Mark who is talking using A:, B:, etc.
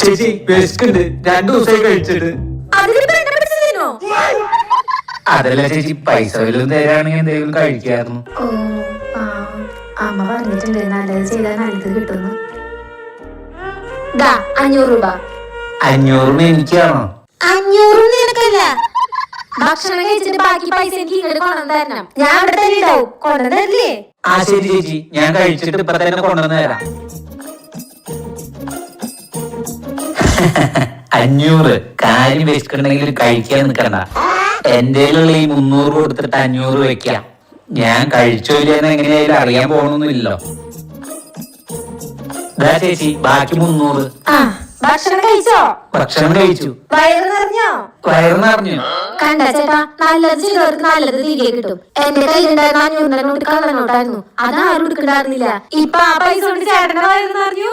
A: ചേച്ചി വിശക്കുണ്ട്, 2 ദിവസമായി കഴിച്ചിട്ട്. അതല്ല ചേച്ചി, പൈസ വല്ലതും തരാണെങ്കിൽ എന്തെങ്കിലും കഴിക്കായിരുന്നു.
B: അമ്മ പറഞ്ഞിട്ടുണ്ട് നല്ലത് ചെയ്താൽ നല്ലത് കിട്ടുന്നു. 500 രൂപ.
A: 500 എനിക്കാണോ?
B: 500 നിനക്കല്ല. ഭക്ഷണം കഴിച്ചിട്ട് ബാക്കി പൈസ എനിക്ക് ഇങ്ങോട്ട് കൊണ്ടുവന്ന് തരണം. ഞാൻ അവിടെ തന്നെ ഉണ്ടാവും. കൊണ്ടുവന്ന് തരില്ലേ?
A: ആ ശരി ചേച്ചി, ഞാൻ കഴിച്ചിട്ട് ഇപ്പൊ തന്നെ കൊണ്ടുവന്ന് തരാം. 500 കാര്യം വെച്ചിട്ടുണ്ടെങ്കിൽ കഴിക്കാൻ നിൽക്കണ്ട. എന്റെ ഈ 300 കൊടുത്തിട്ട് 500 വെക്കാം. ഞാൻ കഴിച്ചോല്ലെന്ന് എങ്ങനെയായാലും അറിയാൻ പോകണമെന്നില്ലല്ലോ. ചേച്ചി ബാക്കി 300.
B: ഭക്ഷണം കഴിച്ചോ?
A: ഭക്ഷണം കഴിച്ചു.
B: വയറ് നിറഞ്ഞോ?
A: വയറ് നിറഞ്ഞു.
B: കണ്ട ചേട്ടാ, നല്ലത് ചെയ്തവർക്ക് നല്ലത് തിരികെ കിട്ടും. എന്റെ കയ്യിലുണ്ടായിരുന്ന 500 നോട്ട് കള്ളനോട്ടായിരുന്നു. അത് ആരും എടുക്കണ്ടായിരുന്നില്ല. ഇപ്പൊ ആ പൈസ കൊണ്ട് ചേട്ടന്റെ വയറ് നിറഞ്ഞു.